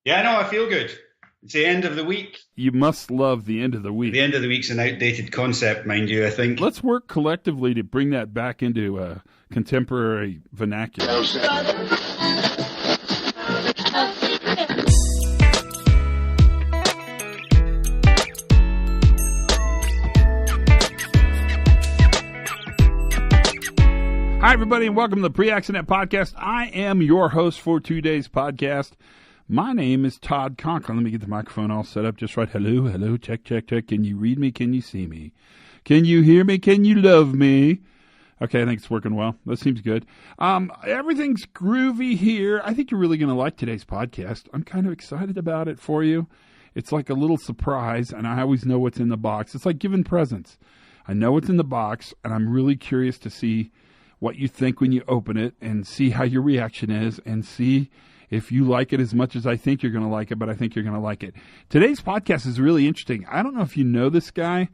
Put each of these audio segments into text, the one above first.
Yeah, no, I feel good. It's the end of the week. You must love the end of the week. The end of the week's an outdated concept, mind you, I think. Let's work collectively to bring that back into a contemporary vernacular. Hi, everybody, and welcome to the Pre-Accident Podcast. I am your host for today's podcast. My name is Todd Conklin. Let me get the microphone all set up just right. Hello, check. Can you read me? Can you see me? Can you hear me? Can you love me? Okay, I think it's working well. That seems good. Everything's groovy here. I think you're really going to like today's podcast. I'm kind of excited about it for you. It's like a little surprise, and I always know what's in the box. It's like giving presents. I know what's in the box, and I'm really curious to see what you think when you open it and see how your reaction is and see if you like it as much as I think you're going to like it, but I think you're going to like it. Today's podcast is really interesting. I don't know if you know this guy.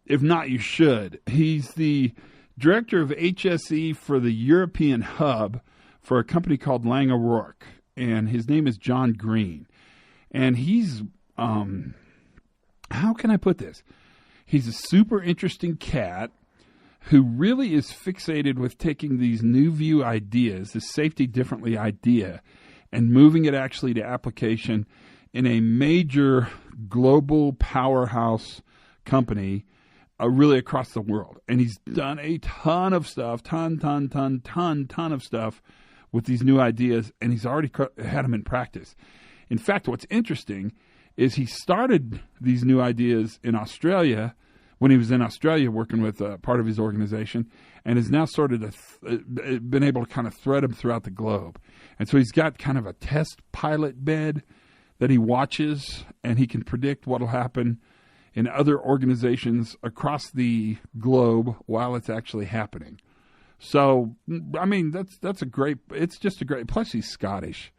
If not, you should. He's the director of HSE for the European hub for a company called Lang O'Rourke, and his name is John Green. And he's, how can I put this? He's a super interesting cat who really is fixated with taking these new view ideas, this safety differently idea, and moving it actually to application in a major global powerhouse company really across the world. And he's done a ton of stuff, ton of stuff with these new ideas, and he's already had them in practice. In fact, what's interesting is he started these new ideas in Australia when he was in Australia working with part of his organization, and has now sort of been able to kind of thread them throughout the globe. And so he's got kind of a test pilot bed that he watches, and he can predict what will happen in other organizations across the globe while it's actually happening. So, I mean, that's a great, it's just a great, plus he's Scottish.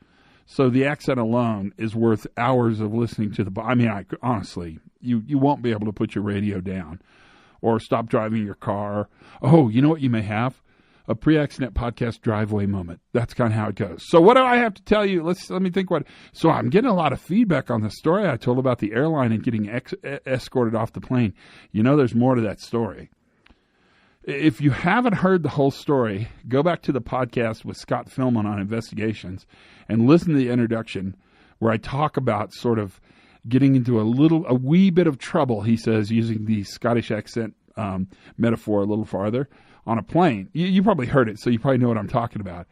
So the accent alone is worth hours of listening to honestly, you won't be able to put your radio down or stop driving your car. Oh, you know what you may have? A pre-accident podcast driveway moment. That's kind of how it goes. So what do I have to tell you? Let me think so I'm getting a lot of feedback on the story I told about the airline and getting escorted off the plane. You know, there's more to that story. If you haven't heard the whole story, go back to the podcast with Scott Philman on investigations and listen to the introduction where I talk about sort of getting into a wee bit of trouble, he says, using the Scottish accent metaphor a little farther, on a plane. You probably heard it, so you probably know what I'm talking about.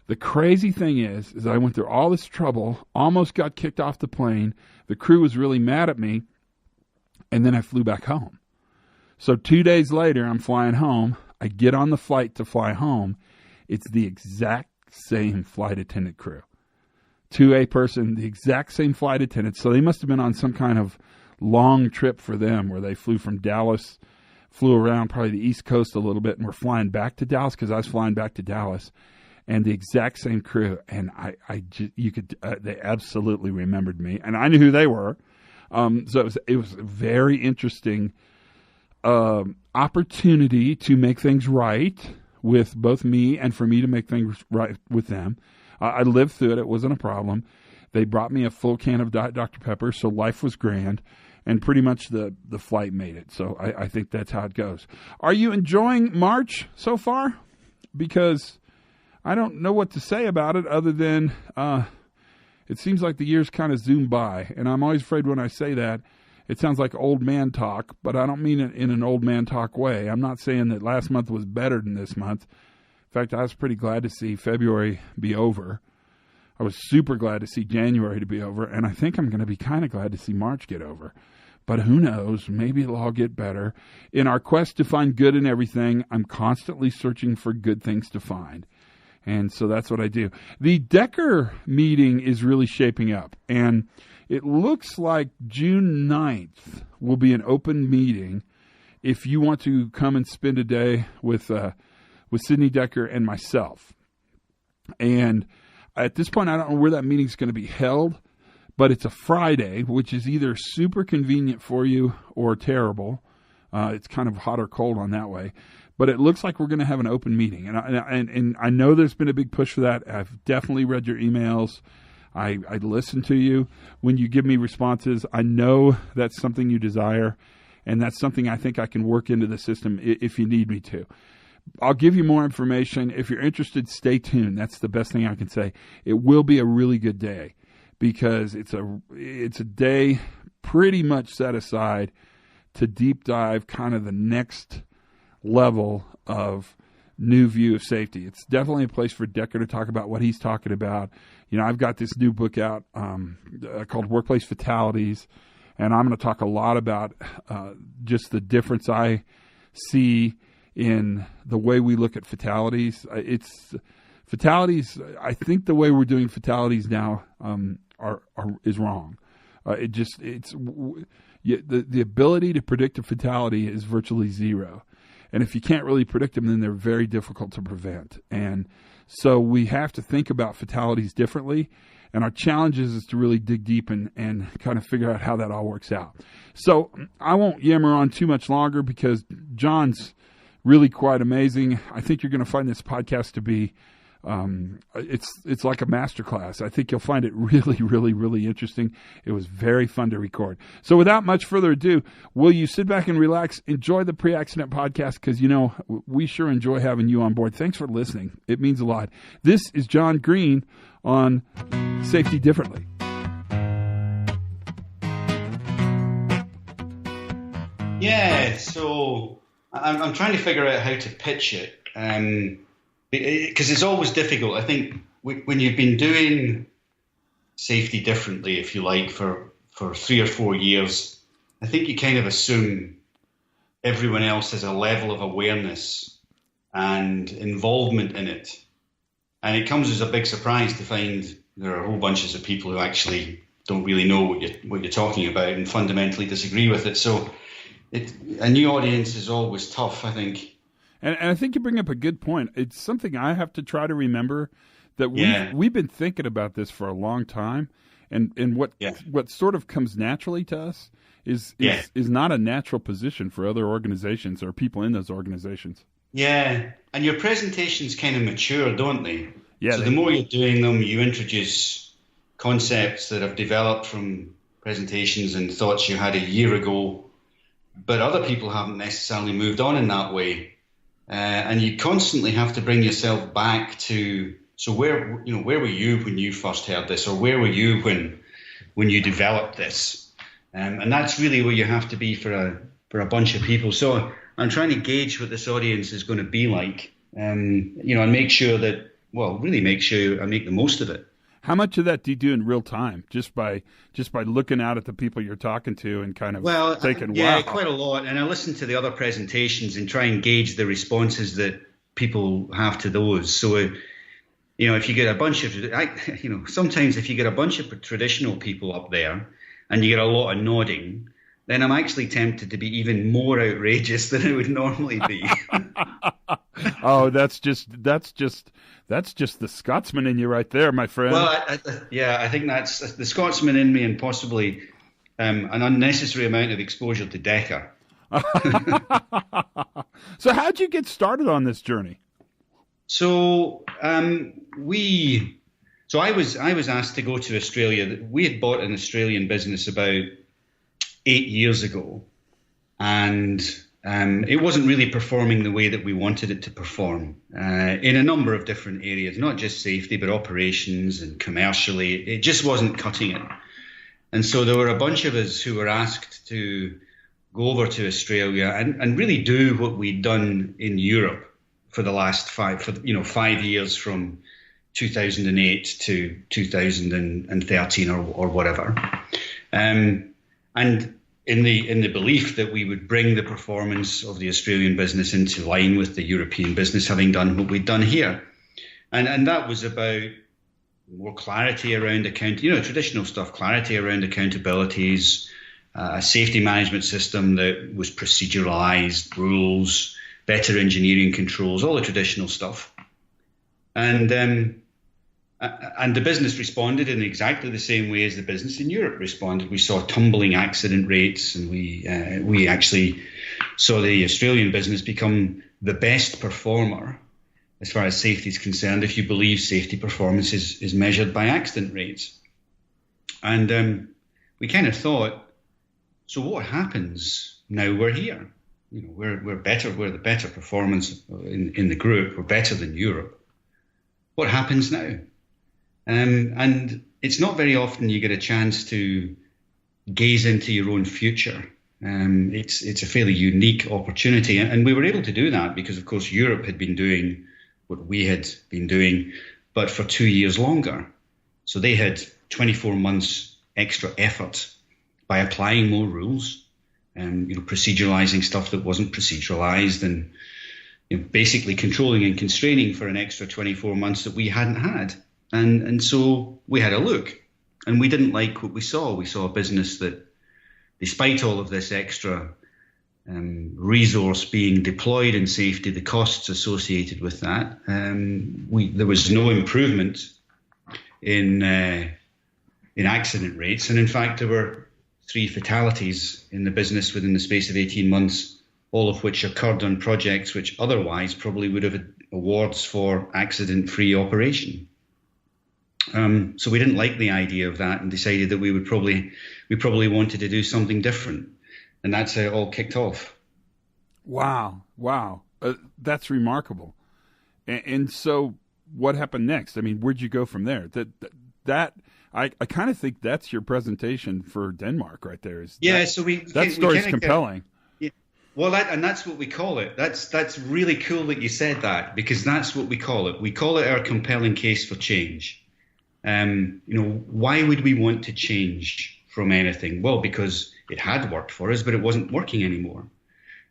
The crazy thing is I went through all this trouble, almost got kicked off the plane. The crew was really mad at me, and then I flew back home. So 2 days later, I'm flying home. I get on the flight to fly home. It's the exact same flight attendant crew. 2A person, the exact same flight attendant. So they must have been on some kind of long trip for them where they flew from Dallas, flew around probably the East Coast a little bit, and were flying back to Dallas because I was flying back to Dallas. And the exact same crew. And they absolutely remembered me. And I knew who they were. So it was very interesting opportunity to make things right with both me and for me to make things right with them. I lived through it. It wasn't a problem. They brought me a full can of Diet Dr. Pepper, so life was grand, and pretty much the flight made it. So I think that's how it goes. Are you enjoying March so far? Because I don't know what to say about it other than it seems like the years kind of zoom by, and I'm always afraid when I say that it sounds like old man talk, but I don't mean it in an old man talk way. I'm not saying that last month was better than this month. In fact, I was pretty glad to see February be over. I was super glad to see January to be over, and I think I'm going to be kind of glad to see March get over. But who knows? Maybe it'll all get better. In our quest to find good in everything, I'm constantly searching for good things to find. And so that's what I do. The Decker meeting is really shaping up, and it looks like June 9th will be an open meeting if you want to come and spend a day with Sidney Decker and myself. And at this point, I don't know where that meeting is going to be held, but it's a Friday, which is either super convenient for you or terrible. It's kind of hot or cold on that way. But it looks like we're going to have an open meeting. And I know there's been a big push for that. I've definitely read your emails. I listen to you when you give me responses. I know that's something you desire, and that's something I think I can work into the system if you need me to. I'll give you more information. If you're interested, stay tuned. That's the best thing I can say. It will be a really good day because it's a day pretty much set aside to deep dive kind of the next level of new view of safety. It's definitely a place for Decker to talk about what he's talking about. I've got this new book out called Workplace Fatalities, and I'm going to talk a lot about just the difference I see in the way we look at fatalities. Fatalities. I think the way we're doing fatalities now is wrong. The ability to predict a fatality is virtually zero. And if you can't really predict them, then they're very difficult to prevent. And so we have to think about fatalities differently. And our challenge is to really dig deep and kind of figure out how that all works out. So I won't yammer on too much longer because John's really quite amazing. I think you're going to find this podcast to be it's like a masterclass. I think you'll find it really, really, really interesting. It was very fun to record. So without much further ado, will you sit back and relax, enjoy the Pre-Accident Podcast, because we sure enjoy having you on board. Thanks for listening. It means a lot. This is John Green on Safety Differently. Yeah, so I'm trying to figure out how to pitch it. Because it's always difficult. I think when you've been doing safety differently, if you like, for 3 or 4 years, I think you kind of assume everyone else has a level of awareness and involvement in it. And it comes as a big surprise to find there are whole bunches of people who actually don't really know what you're talking about and fundamentally disagree with it. So a new audience is always tough, I think. And I think you bring up a good point. It's something I have to try to remember that we've been thinking about this for a long time, and what sort of comes naturally to us is not a natural position for other organizations or people in those organizations. Yeah, and your presentations kind of mature, don't they? Yeah. So the more you're doing them, you introduce concepts that have developed from presentations and thoughts you had a year ago, but other people haven't necessarily moved on in that way. And you constantly have to bring yourself back to, so where were you when you first heard this, or where were you when you developed this? And that's really where you have to be for a bunch of people. So I'm trying to gauge what this audience is going to be like, and make sure I make the most of it. How much of that do you do in real time, just by looking out at the people you're talking to and kind of thinking, wow? Quite a lot. And I listen to the other presentations and try and gauge the responses that people have to those. So, if you get a bunch of, sometimes if you get a bunch of traditional people up there and you get a lot of nodding, then I'm actually tempted to be even more outrageous than I would normally be. Oh, that's just the Scotsman in you right there, my friend. Well, I think that's the Scotsman in me, and possibly an unnecessary amount of exposure to Decker. So how'd you get started on this journey? So I was asked to go to Australia. We had bought an Australian business about 8 years ago, and it wasn't really performing the way that we wanted it to perform in a number of different areas, not just safety, but operations and commercially. It just wasn't cutting it. And so there were a bunch of us who were asked to go over to Australia and really do what we'd done in Europe for the last 5 years, from 2008 to 2013 or whatever. And in the belief that we would bring the performance of the Australian business into line with the European business, having done what we'd done here. And that was about more clarity around traditional stuff, clarity around accountabilities, a safety management system that was proceduralized, rules, better engineering controls, all the traditional stuff. And the business responded in exactly the same way as the business in Europe responded. We saw tumbling accident rates, and we actually saw the Australian business become the best performer as far as safety is concerned, if you believe safety performance is measured by accident rates. And we kind of thought, so what happens now we're here? We're better. We're the better performance in the group. We're better than Europe. What happens now? And it's not very often you get a chance to gaze into your own future. It's a fairly unique opportunity, and we were able to do that because, of course, Europe had been doing what we had been doing, but for 2 years longer. So they had 24 months extra effort by applying more rules, proceduralizing stuff that wasn't proceduralized, and basically controlling and constraining for an extra 24 months that we hadn't had. And so we had a look, and we didn't like what we saw. We saw a business that, despite all of this extra resource being deployed in safety, the costs associated with that, there was no improvement in accident rates. And in fact, there were 3 fatalities in the business within the space of 18 months, all of which occurred on projects which otherwise probably would have had awards for accident-free operation. So we didn't like the idea of that and decided that we probably wanted to do something different. And that's how it all kicked off. Wow. That's remarkable. And so what happened next? I mean, where'd you go from there? I kind of think that's your presentation for Denmark right there. That story's compelling. Well, that's what we call it. That's really cool that you said that, because that's what we call it. We call it our compelling case for change. Why would we want to change from anything? Well, because it had worked for us, but it wasn't working anymore.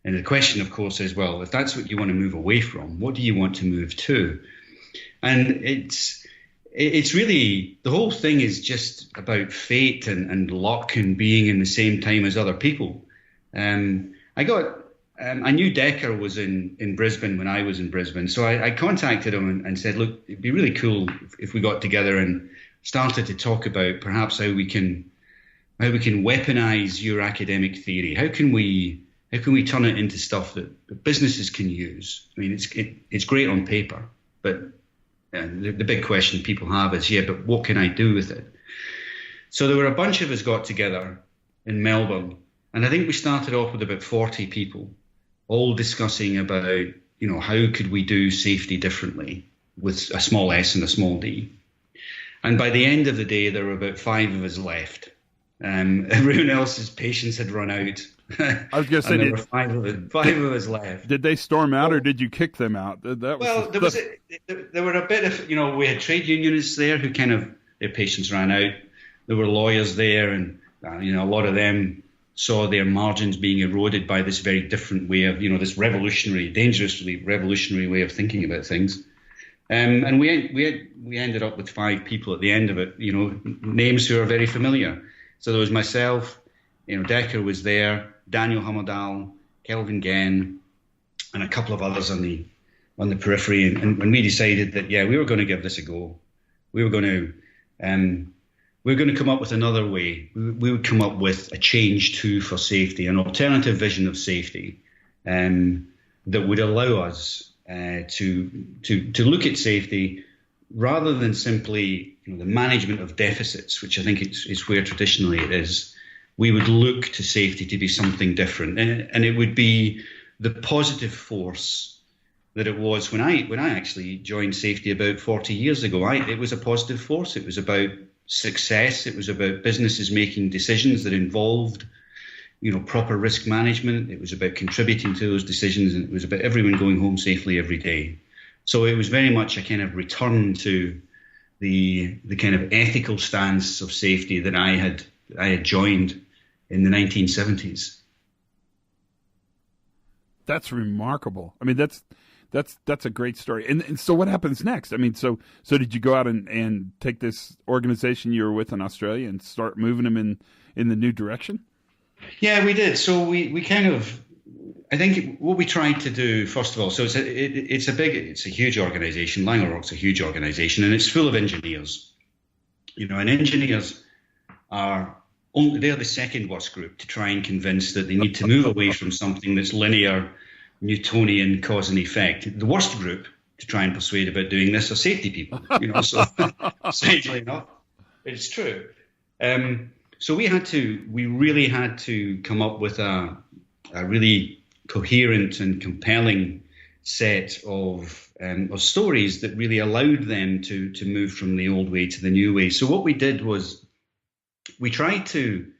And the question, of course, is, well, if that's what you want to move away from, what do you want to move to? And it's really, the whole thing is just about fate and luck and being in the same time as other people. I knew Decker was in Brisbane when I was in Brisbane, so I contacted him and said, look, it'd be really cool if we got together and started to talk about perhaps how we can weaponize your academic theory. How can we turn it into stuff that businesses can use? I mean, it's great on paper, but the big question people have is, but what can I do with it? So there were a bunch of us got together in Melbourne, and I think we started off with about 40 people, all discussing about, how could we do safety differently with a small s and a small d. And by the end of the day, there were about 5 of us left. Everyone else's patience had run out. I was going to say, there were five of us left. Did they storm out, or did you kick them out? There were a bit of, we had trade unionists there who their patience ran out. There were lawyers there, and a lot of them saw their margins being eroded by this very different way of, this dangerously revolutionary way of thinking about things. And we ended up with 5 people at the end of it, names who are very familiar. So there was myself, Decker was there, Daniel Hamadal, Kelvin Genn, and a couple of others on the periphery. And when we decided that, we were going to give this a go, we were going to come up with another way. We would come up with a change for safety, an alternative vision of safety that would allow us to look at safety rather than simply the management of deficits, which I think is where traditionally it is. We would look to safety to be something different, and it would be the positive force that it was when I actually joined safety about 40 years ago. It was a positive force. It was about success. It was about businesses making decisions that involved, proper risk management. It was about contributing to those decisions, and it was about everyone going home safely every day. So it was very much a kind of return to the kind of ethical stance of safety that I had joined in the 1970s. That's remarkable. I mean, that's a great story. And so what happens next? I mean, so did you go out and take this organization you were with in Australia and start moving them in the new direction? Yeah, we did. So we kind of, I think what we tried to do, first of all, so it's a huge organization. Langer Rock's a huge organization, and it's full of engineers. And engineers they're the second worst group to try and convince that they need to move away from something that's linear, Newtonian cause and effect. The worst group to try and persuade about doing this are safety people. So strangely enough, it's true. So we really had to come up with a really coherent and compelling set of stories that really allowed them to move from the old way to the new way. So what we did was we tried to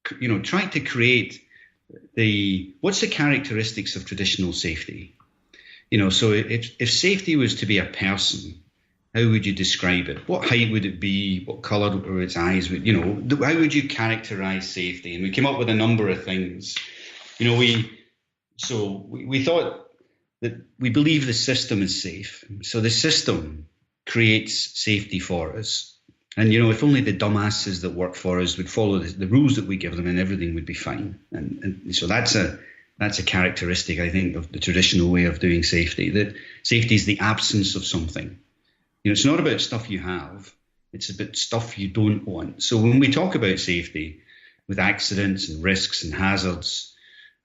create what's the characteristics of traditional safety. So if safety was to be a person, how would you describe it? What height would it be? What colour were its eyes? How would you characterise safety? And we came up with a number of things. We thought that we believe the system is safe. So the system creates safety for us. And, if only the dumbasses that work for us would follow the rules that we give them, and everything would be fine. And so that's a characteristic, I think, of the traditional way of doing safety, that safety is the absence of something. It's not about stuff you have. It's about stuff you don't want. So when we talk about safety with accidents and risks and hazards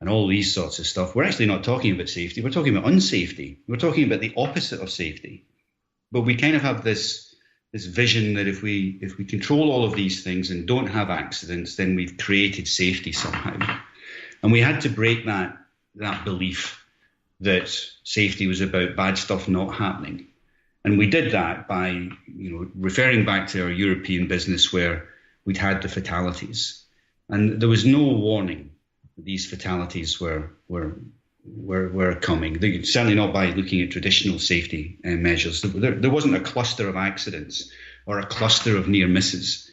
and all these sorts of stuff, we're actually not talking about safety. We're talking about unsafety. We're talking about the opposite of safety. But we kind of have this vision that if we control all of these things and don't have accidents, then we've created safety somehow. And we had to break that belief that safety was about bad stuff not happening. And we did that by, referring back to our European business where we'd had the fatalities. And there was no warning that these fatalities were coming. Certainly not by looking at traditional safety measures. There wasn't a cluster of accidents or a cluster of near misses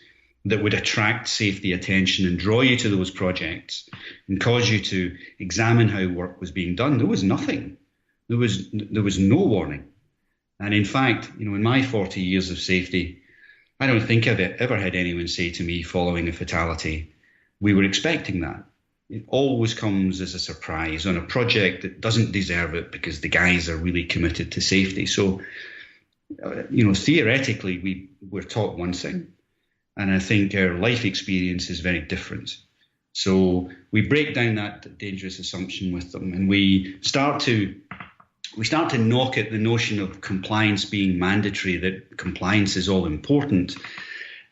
that would attract safety attention and draw you to those projects and cause you to examine how work was being done. There was nothing. There was no warning. And in fact, in my 40 years of safety, I don't think I've ever had anyone say to me following a fatality, we were expecting that. It always comes as a surprise on a project that doesn't deserve it because the guys are really committed to safety. So, theoretically, we're taught one thing, and I think our life experience is very different. So we break down that dangerous assumption with them, and we start to knock at the notion of compliance being mandatory, that compliance is all important.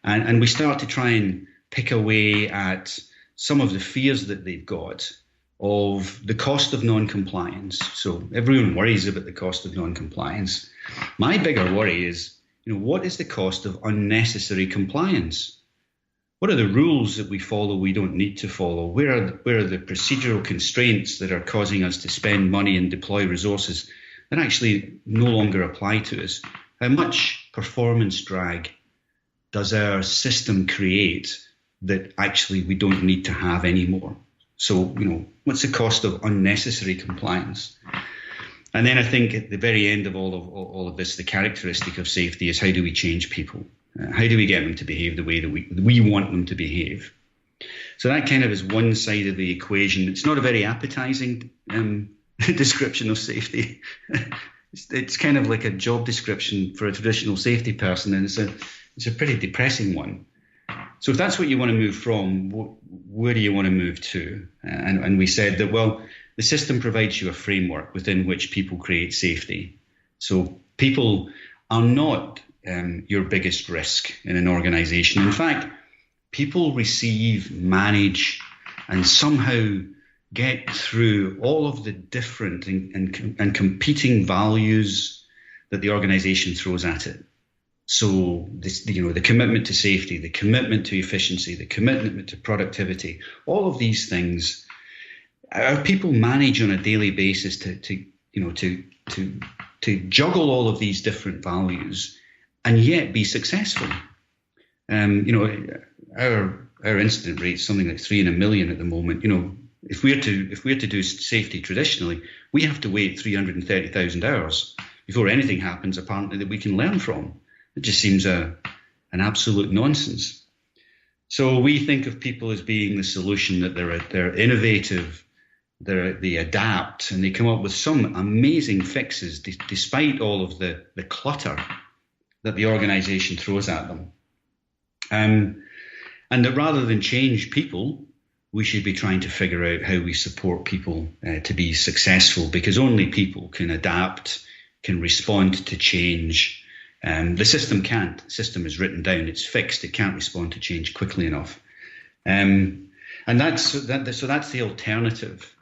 And we start to try and pick away at some of the fears that they've got of the cost of non-compliance. So everyone worries about the cost of non-compliance. My bigger worry is, what is the cost of unnecessary compliance? What are the rules that we follow we don't need to follow? Where are the procedural constraints that are causing us to spend money and deploy resources that actually no longer apply to us? How much performance drag does our system create that actually we don't need to have anymore? So, what's the cost of unnecessary compliance? And then I think at the very end of all of this, the characteristic of safety is, how do we change people? How do we get them to behave the way that we want them to behave? So that kind of is one side of the equation. It's not a very appetizing description of safety. It's kind of like a job description for a traditional safety person, and it's a pretty depressing one. So if that's what you want to move from, where do you want to move to? And we said that, well, the system provides you a framework within which people create safety. So people are not your biggest risk in an organization. In fact, people receive, manage, and somehow get through all of the different and competing values that the organization throws at it. So the commitment to safety, the commitment to efficiency, the commitment to productivity, all of these things, our people manage on a daily basis to juggle all of these different values and yet be successful. Our incident rate is something like 3 in a million at the moment. If we're to do safety traditionally, we have to wait 330,000 hours before anything happens, apparently, that we can learn from. It just seems an absolute nonsense. So we think of people as being the solution, that they're innovative, they adapt, and they come up with some amazing fixes despite all of the clutter that the organization throws at them. And that rather than change people, we should be trying to figure out how we support people to be successful, because only people can adapt, can respond to change, The system can't. The system is written down. It's fixed. It can't respond to change quickly enough. And that's the alternative.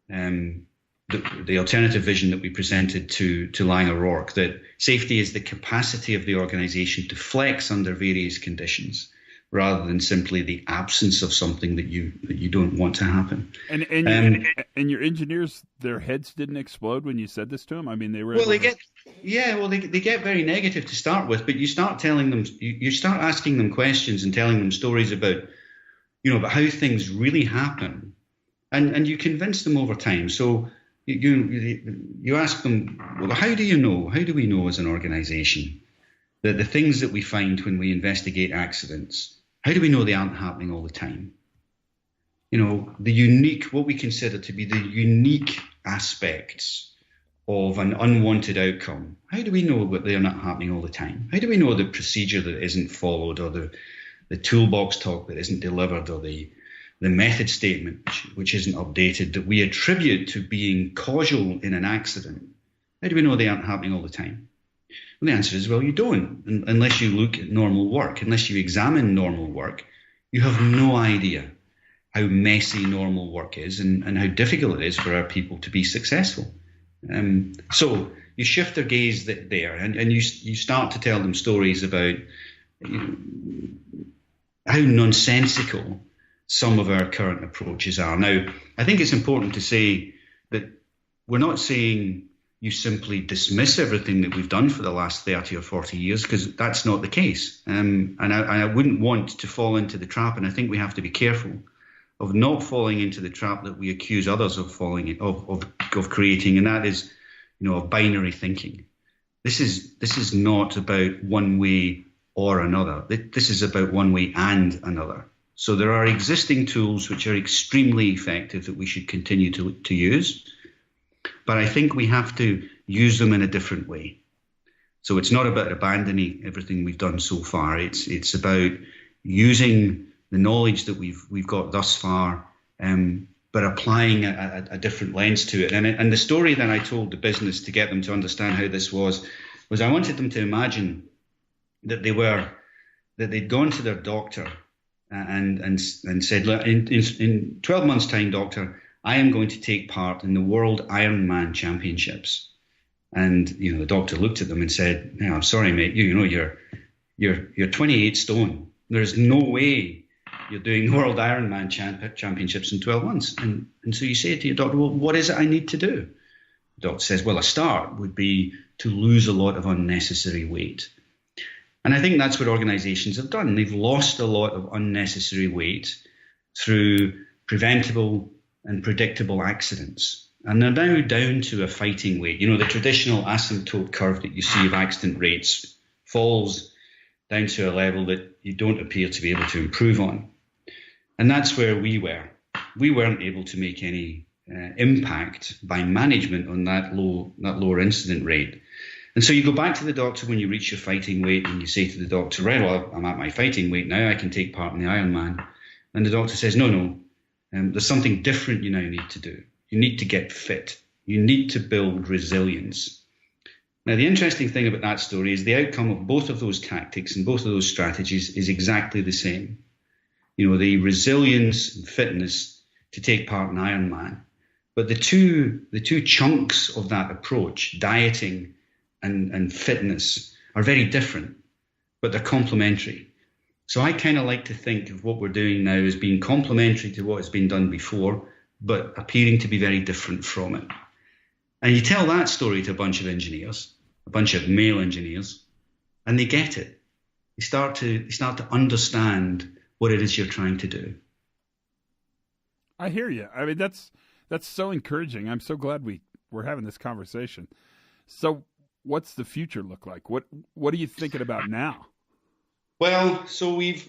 The alternative vision that we presented to Lang O'Rourke, that safety is the capacity of the organisation to flex under various conditions, rather than simply the absence of something that you don't want to happen. And your engineers, their heads didn't explode when you said this to them? I mean, they were they get very negative to start with, but you start telling them, you start asking them questions and telling them stories about how things really happen, and you convince them over time. So you ask them, well, how do we know as an organisation that the things that we find when we investigate accidents, how do we know they aren't happening all the time? What we consider to be the unique aspects of an unwanted outcome. How do we know that they're not happening all the time? How do we know the procedure that isn't followed, or the toolbox talk that isn't delivered, or the method statement which isn't updated, that we attribute to being causal in an accident? How do we know they aren't happening all the time? Well, the answer is, you don't, unless you look at normal work. Unless you examine normal work, you have no idea how messy normal work is and how difficult it is for our people to be successful. So you shift their gaze there, and you start to tell them stories about how nonsensical some of our current approaches are. Now, I think it's important to say that we're not saying you simply dismiss everything that we've done for the last 30 or 40 years, because that's not the case. And I wouldn't want to fall into the trap, and I think we have to be careful of not falling into the trap that we accuse others of creating, and that is, of binary thinking. This is not about one way or another. This is about one way and another. So there are existing tools which are extremely effective that we should continue to use, but I think we have to use them in a different way. So it's not about abandoning everything we've done so far. It's about using the knowledge that we've got thus far, but applying a different lens to it. And the story that I told the business to get them to understand how this was I wanted them to imagine that they'd gone to their doctor and said, look, in 12 months' time, doctor, I am going to take part in the World Ironman Championships. And the doctor looked at them and said, "I'm sorry, mate. You're 28 stone. There's no way you're doing the World Ironman Championships in 12 months." And so you say to your doctor, "Well, what is it I need to do?" The doctor says, "Well, a start would be to lose a lot of unnecessary weight." And I think that's what organizations have done. They've lost a lot of unnecessary weight through preventable and predictable accidents. And they're now down to a fighting weight. The traditional asymptote curve that you see of accident rates falls down to a level that you don't appear to be able to improve on. And that's where we were. We weren't able to make any impact by management on that lower incident rate. And so you go back to the doctor when you reach your fighting weight, and you say to the doctor, "Right, well, I'm at my fighting weight now, I can take part in the Ironman." And the doctor says, no, there's something different you now need to do. You need to get fit. You need to build resilience. Now, the interesting thing about that story is the outcome of both of those tactics and both of those strategies is exactly the same. The resilience and fitness to take part in Ironman. But the two chunks of that approach, dieting and fitness, are very different, but they're complementary. So I kind of like to think of what we're doing now as being complementary to what has been done before, but appearing to be very different from it. And you tell that story to a bunch of engineers, a bunch of male engineers, and they get it. They start to understand what it is you're trying to do. I hear you. I mean, that's so encouraging. I'm so glad we're having this conversation. So what's the future look like? What are you thinking about now? Well, so we've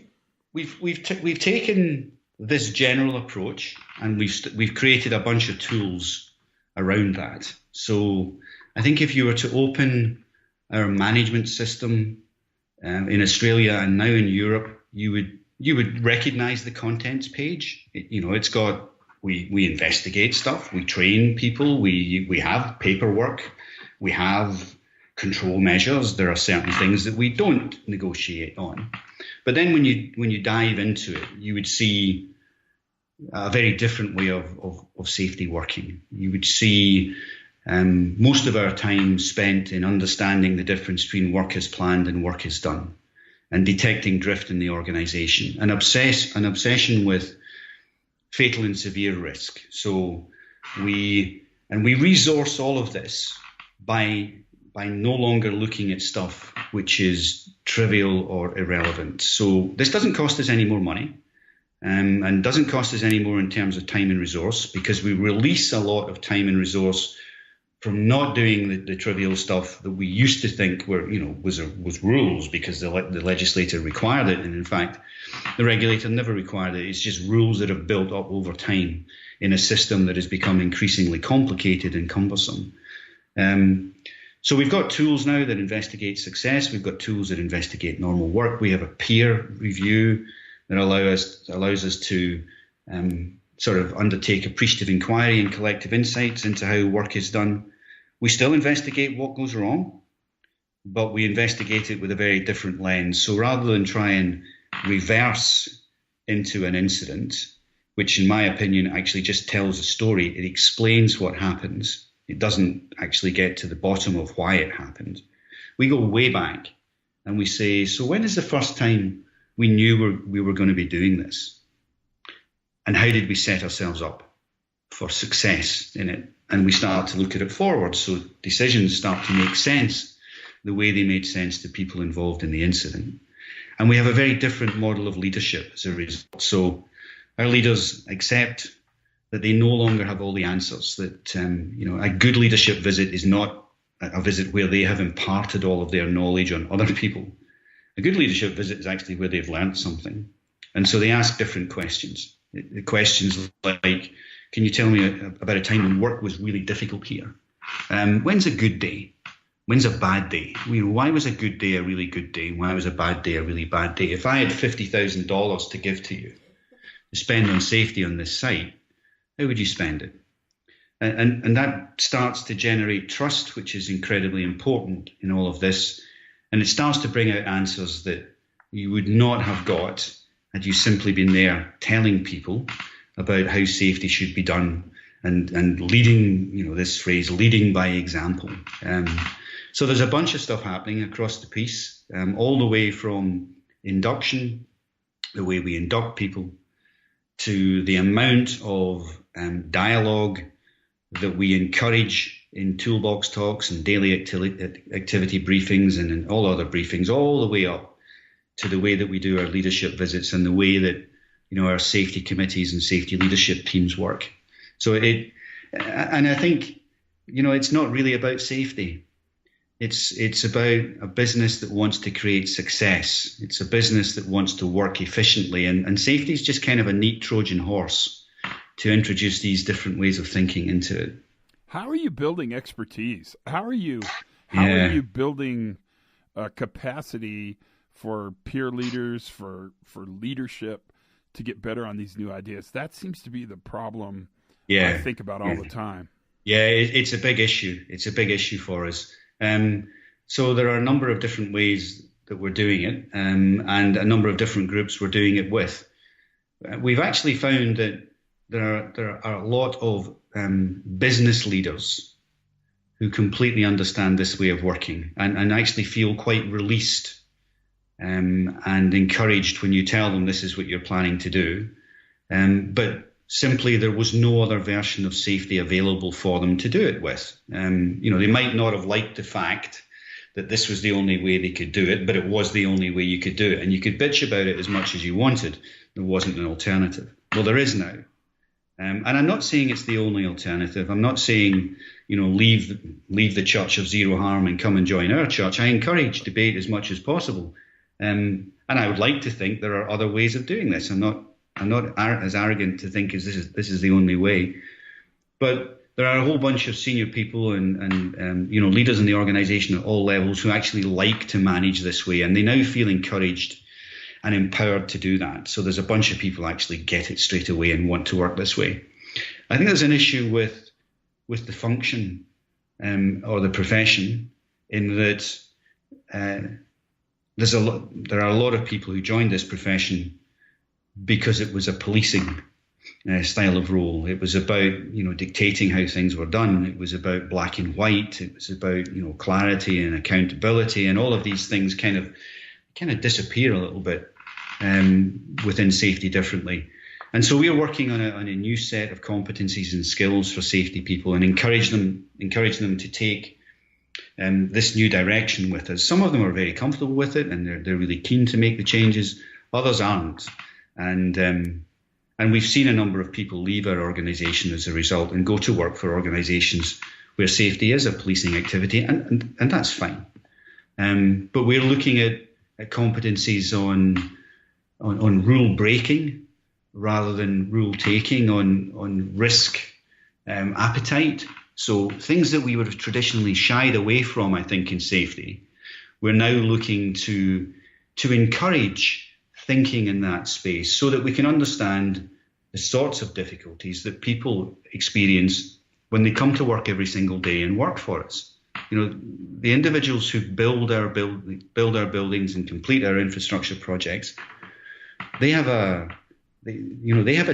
taken this general approach, and we've created a bunch of tools around that. So I think if you were to open our management system in Australia and now in Europe, you would recognize the contents page. It's got we investigate stuff, we train people, we have paperwork, we have control measures. There are certain things that we don't negotiate on. But then when you dive into it, you would see a very different way of safety working. You would see most of our time spent in understanding the difference between work as planned and work as done, and detecting drift in the organisation, an obsession with fatal and severe risk. So we resource all of this by no longer looking at stuff which is trivial or irrelevant. So this doesn't cost us any more money, and doesn't cost us any more in terms of time and resource, because we release a lot of time and resource from not doing the trivial stuff that we used to think was rules because the legislator required it, and in fact the regulator never required it. It's just rules that have built up over time in a system that has become increasingly complicated and cumbersome. So we've got tools now that investigate success. We've got tools that investigate normal work. We have a peer review that allows us to sort of undertake appreciative inquiry and collective insights into how work is done. We still investigate what goes wrong, but we investigate it with a very different lens. So rather than try and reverse into an incident, which in my opinion actually just tells a story, it explains what happens. It doesn't actually get to the bottom of why it happened. We go way back and we say, so when is the first time we knew we were going to be doing this? And how did we set ourselves up for success in it? And we start to look at it forward. So decisions start to make sense the way they made sense to people involved in the incident. And we have a very different model of leadership as a result. So our leaders accept that they no longer have all the answers, that a good leadership visit is not a visit where they have imparted all of their knowledge on other people. A good leadership visit is actually where they've learned something. And so they ask different questions. The questions like, can you tell me about a time when work was really difficult here? When's a good day? When's a bad day? Why was a good day a really good day? Why was a bad day a really bad day? If I had $50,000 to give to you to spend on safety on this site, how would you spend it? And that starts to generate trust, which is incredibly important in all of this. And it starts to bring out answers that you would not have got had you simply been there telling people about how safety should be done and leading, this phrase, leading by example. So there's a bunch of stuff happening across the piece, all the way from induction, the way we induct people, to the amount of dialogue that we encourage in toolbox talks and daily activity briefings and in all other briefings, all the way up to the way that we do our leadership visits and the way that our safety committees and safety leadership teams work. So and I think it's not really about safety. It's about a business that wants to create success. It's a business that wants to work efficiently, and safety is just kind of a neat Trojan horse to introduce these different ways of thinking into it. How are you building expertise? How are you building capacity for peer leaders, for leadership to get better on these new ideas? That seems to be the problem I think about all the time. Yeah, it's a big issue. It's a big issue for us. So there are a number of different ways that we're doing it, and a number of different groups we're doing it with. We've actually found that there are a lot of business leaders who completely understand this way of working and actually feel quite released and encouraged when you tell them this is what you're planning to do. But simply there was no other version of safety available for them to do it with. They might not have liked the fact that this was the only way they could do it, but it was the only way you could do it. And you could bitch about it as much as you wanted. There wasn't an alternative. Well, there is now. And I'm not saying it's the only alternative. I'm not saying, leave the church of zero harm and come and join our church. I encourage debate as much as possible. And I would like to think there are other ways of doing this. I'm not as arrogant to think as this is the only way. But there are a whole bunch of senior people and leaders in the organisation at all levels who actually like to manage this way, and they now feel encouraged and empowered to do that. So there's a bunch of people actually get it straight away and want to work this way. I think there's an issue with the function or the profession in that there are a lot of people who joined this profession because it was a policing style of role. It was about, dictating how things were done. It was about black and white. It was about, clarity and accountability, and all of these things kind of disappear a little bit within safety differently. And so we are working on a new set of competencies and skills for safety people, and encourage them to take this new direction with us. Some of them are very comfortable with it, and they're really keen to make the changes. Others aren't, and we've seen a number of people leave our organisation as a result and go to work for organisations where safety is a policing activity, and that's fine. But we're looking at competencies on rule breaking rather than rule taking, on risk appetite. So things that we would have traditionally shied away from, I think, in safety, we're now looking to encourage thinking in that space so that we can understand the sorts of difficulties that people experience when they come to work every single day and work for us. The individuals who build our buildings and complete our infrastructure projects, they have a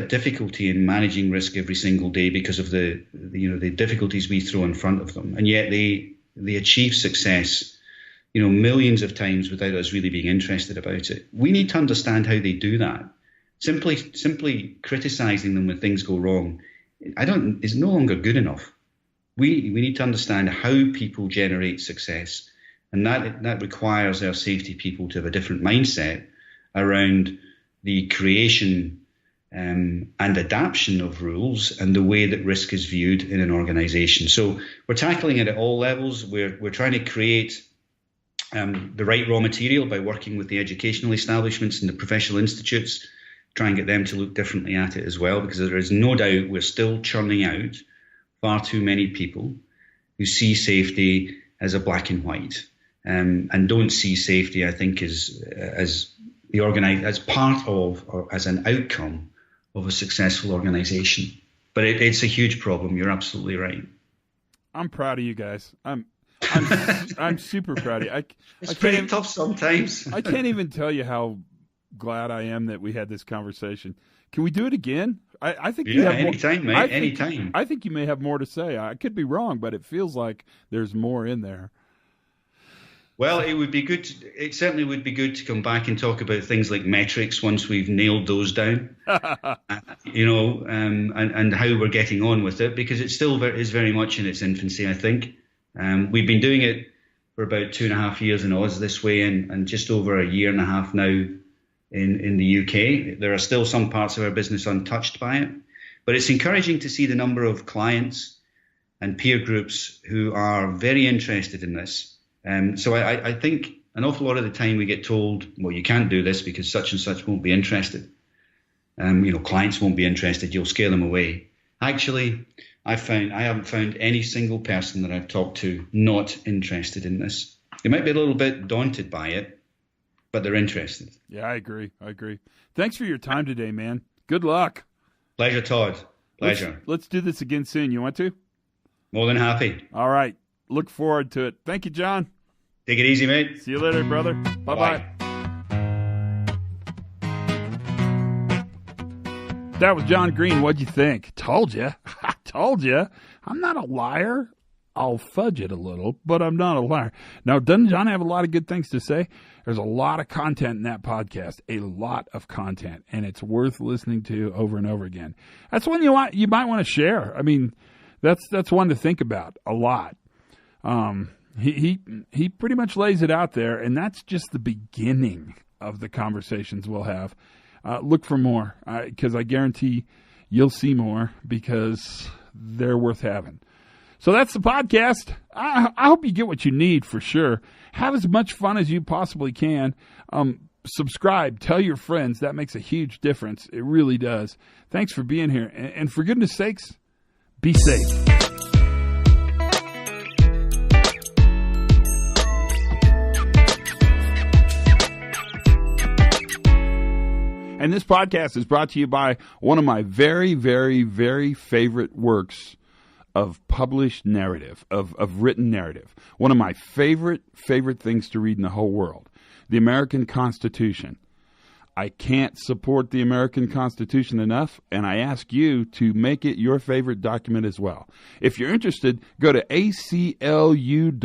difficulty in managing risk every single day because of the difficulties we throw in front of them, and yet they achieve success, millions of times without us really being interested about it. We need to understand how they do that. Simply criticizing them when things go wrong, is no longer good enough. We need to understand how people generate success, and that requires our safety people to have a different mindset around the creation and adaptation of rules and the way that risk is viewed in an organization. So we're tackling it at all levels. We're trying to create the right raw material by working with the educational establishments and the professional institutes, try and get them to look differently at it as well, because there is no doubt we're still churning out far too many people who see safety as a black and white, and don't see safety, I think, as part of or as an outcome of a successful organization. But it's a huge problem. You're absolutely right. I'm proud of you guys. I'm super proud of you. It's pretty tough sometimes. I can't even tell you how glad I am that we had this conversation. Can we do it again? I think you have anytime, mate. Anytime. I think you may have more to say. I could be wrong, but it feels like there's more in there. Well, it would be good. It certainly would be good to come back and talk about things like metrics once we've nailed those down, and how we're getting on with it, because it still is very much in its infancy, I think. We've been doing it for about 2.5 years in Oz this way, and just over a year and a half now in the UK. There are still some parts of our business untouched by it, but it's encouraging to see the number of clients and peer groups who are very interested in this. So I think an awful lot of the time we get told, well, you can't do this because such and such won't be interested. Clients won't be interested. You'll scare them away. Actually, I haven't found any single person that I've talked to not interested in this. They might be a little bit daunted by it, but they're interested. Yeah, I agree. Thanks for your time today, man. Good luck. Pleasure, Todd. Pleasure. Let's do this again soon. You want to? More than happy. All right. Look forward to it. Thank you, John. Take it easy, mate. See you later, brother. Bye-bye. That was John Green. What'd you think? Told you. I told you. I'm not a liar. I'll fudge it a little, but I'm not a liar. Now, doesn't John have a lot of good things to say? There's a lot of content in that podcast, a lot of content, and it's worth listening to over and over again. That's one you might want to share. I mean, that's one to think about a lot. He pretty much lays it out there, and that's just the beginning of the conversations we'll have. Look for more, because I guarantee you'll see more, because they're worth having. So that's the podcast. I hope you get what you need for sure. Have as much fun as you possibly can. Subscribe. Tell your friends. That makes a huge difference. It really does. Thanks for being here. And for goodness sakes, be safe. And this podcast is brought to you by one of my very, very, very favorite works of published narrative, of written narrative. One of my favorite things to read in the whole world, the American Constitution. I can't support the American Constitution enough, and I ask you to make it your favorite document as well. If you're interested, go to aclu.com.